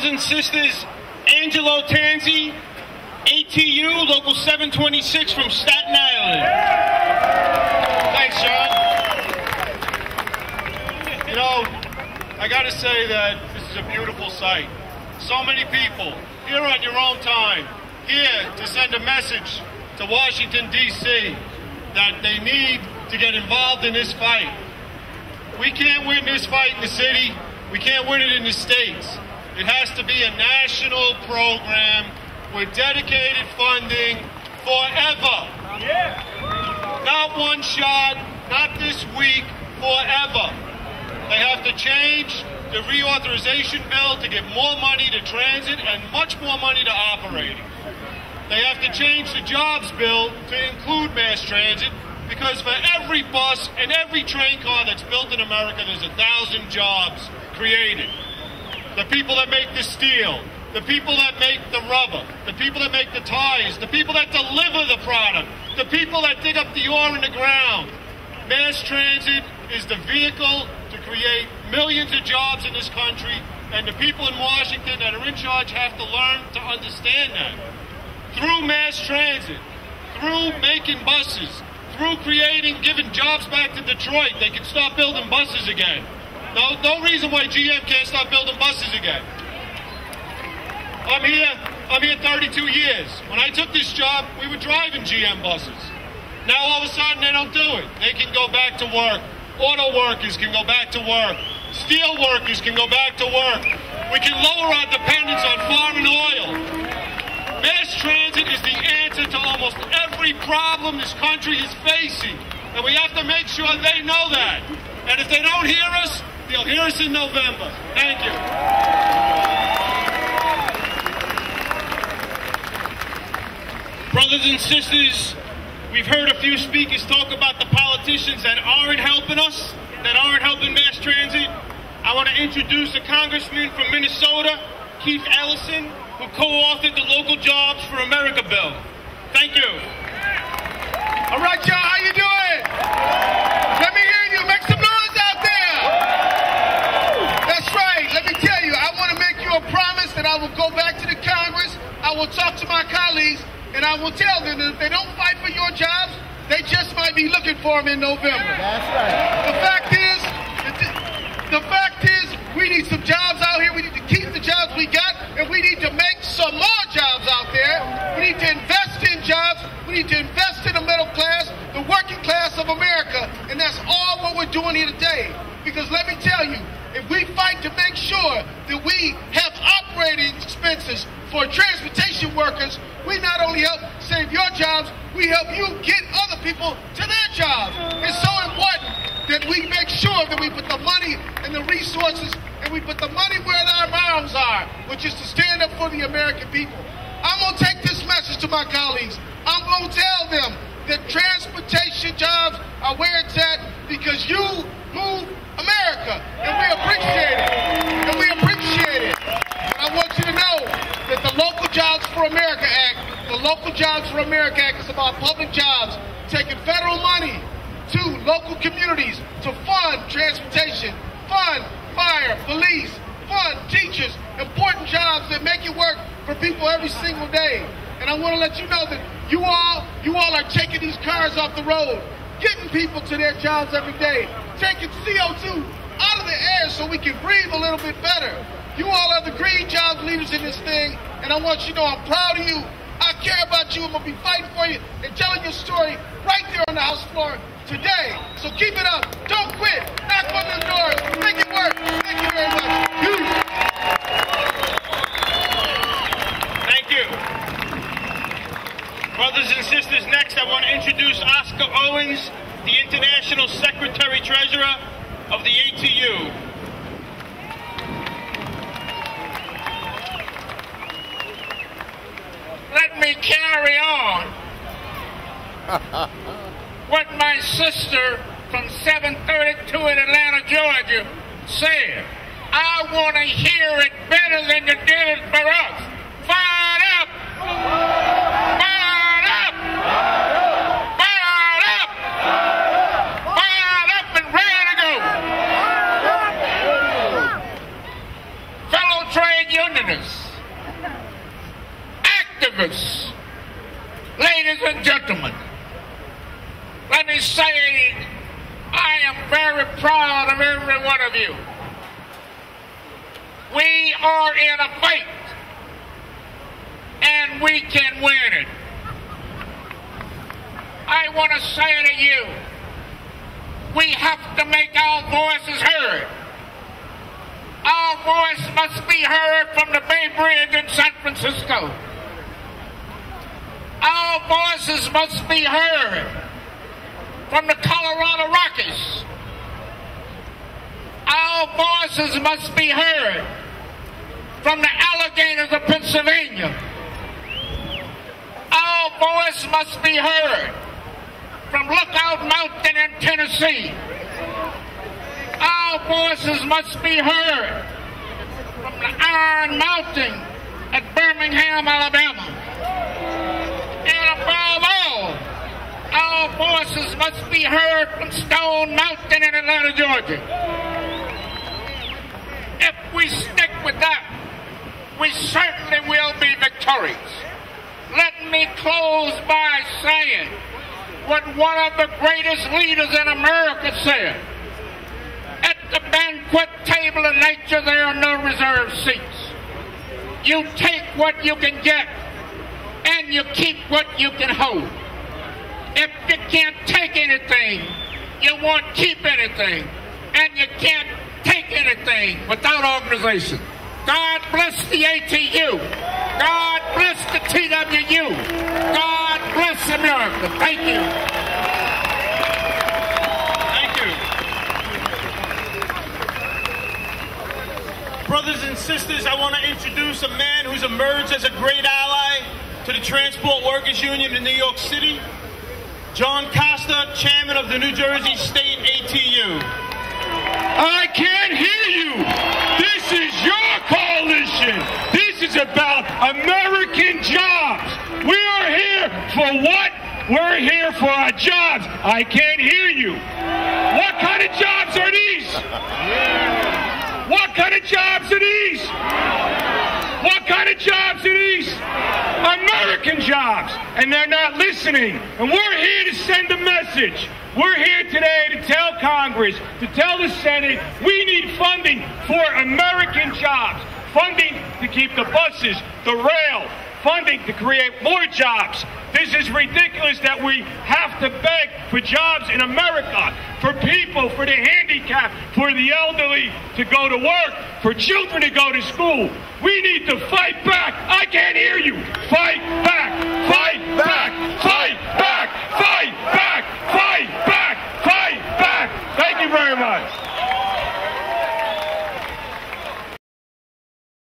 and sisters, Angelo Tanzi, ATU, Local 726 from Staten Island. Thanks, John. You know, I got to say that this is a beautiful sight. So many people here on your own time, here to send a message to Washington, D.C. that they need to get involved in this fight. We can't win this fight in the city. We can't win it in the states. It has to be a national program with dedicated funding forever. Yeah. Not one shot, not this week, forever. They have to change the reauthorization bill to give more money to transit and much more money to operating. They have to change the jobs bill to include mass transit, because for every bus and every train car that's built in America, there's 1,000 jobs created. The people that make the steel, the people that make the rubber, the people that make the tires, the people that deliver the product, the people that dig up the ore in the ground. Mass transit is the vehicle to create millions of jobs in this country, and the people in Washington that are in charge have to learn to understand that. Through mass transit, through making buses, through giving jobs back to Detroit, they can start building buses again. No reason why GM can't start building buses again. I'm here 32 years. When I took this job, we were driving GM buses. Now all of a sudden they don't do it. They can go back to work. Auto workers can go back to work. Steel workers can go back to work. We can lower our dependence on foreign oil. Mass transit is the answer to almost every problem this country is facing. And we have to make sure they know that. And if they don't hear us, they'll hear us in November. Thank you. Brothers and sisters, we've heard a few speakers talk about the politicians that aren't helping us, that aren't helping mass transit. I want to introduce a congressman from Minnesota, Keith Ellison, who co-authored the Local Jobs for America bill. Thank you. All right, y'all, how you doing? Let me hear you. Make some noise out there. That's right. Let me tell you, I want to make you a promise that I will go back to the Congress. I will talk to my colleagues, and I will tell them that if they don't fight for your jobs, they just might be looking for them in November. That's right. The fact is, we need some jobs out here. We need to keep the jobs we got, and we need to make some more jobs out there. We need to invest in jobs. We need to invest in the middle class, the working class of America, and that's all what we're doing here today. Because let me tell you, if we fight to make sure that we have operating expenses for transportation workers, we not only help save your jobs, we help you get other people to their jobs. It's so important that we make sure that we put the money and the resources, and we put the money where our mouths are, which is to stand up for the American people. I'm going to take this message to my colleagues. I'm going to tell them that transportation jobs are where it's at because you move America, and we appreciate it. And we appreciate it. I want you to know that the Local Jobs for America Act, the Local Jobs for America Act is about public jobs, taking federal money to local communities to fund transportation, fund fire, police, fund teachers, important jobs that make it work for people every single day. And I want to let you know that you all are taking these cars off the road, getting people to their jobs every day, taking CO2 out of the air so we can breathe a little bit better. You all are the green jobs leaders in this thing, and I want you to know I'm proud of you. I care about you. I'm going to be fighting for you and telling your story right there on the House floor today. So keep it up. Don't quit. Knock on them doors. Make it work. Thank you very much. Thank you. Brothers and sisters, next I want to introduce Oscar Owens, the International Secretary-Treasurer of the ATU. Let me carry on what my sister from 732 in Atlanta, Georgia said. I want to hear it better than you did it for us. Fired up! Fired up! Fired up! Fired up and ready to go. Fellow trade unionists, saying I am very proud of every one of you. We are in a fight, and we can win it. I want to say to you, we have to make our voices heard. Our voice must be heard from the Bay Bridge in San Francisco. Our voices must be heard from the Colorado Rockies. Our voices must be heard from the Alleghenies of Pennsylvania. Our voice must be heard from Lookout Mountain in Tennessee. Our voices must be heard from the Iron Mountain at Birmingham, Alabama. And above all, our voices must be heard from Stone Mountain in Atlanta, Georgia. If we stick with that, we certainly will be victorious. Let me close by saying what one of the greatest leaders in America said. At the banquet table of nature, there are no reserved seats. You take what you can get, and you keep what you can hold. If you can't take anything, you won't keep anything. And you can't take anything without organization. God bless the ATU. God bless the TWU. God bless America. Thank you. Thank you. Brothers and sisters, I want to introduce a man who's emerged as a great ally to the Transport Workers Union in New York City. John Costa, chairman of the New Jersey State ATU. I can't hear you. This is your coalition. This is about American jobs. We are here for what? We're here for our jobs. I can't hear you. What kind of jobs are these? What kind of jobs are these? What kind of jobs are these? American jobs. And they're not listening. And we're here to send a message. We're here today to tell Congress, to tell the Senate, we need funding for American jobs. Funding to keep the buses, the rail, funding to create more jobs. This is ridiculous that we have to beg for jobs in America, for people, for the handicapped, for the elderly to go to work, for children to go to school. We need to fight back. I can't hear you. Fight back, fight back, fight back, fight back, fight back, fight back. Thank you very much.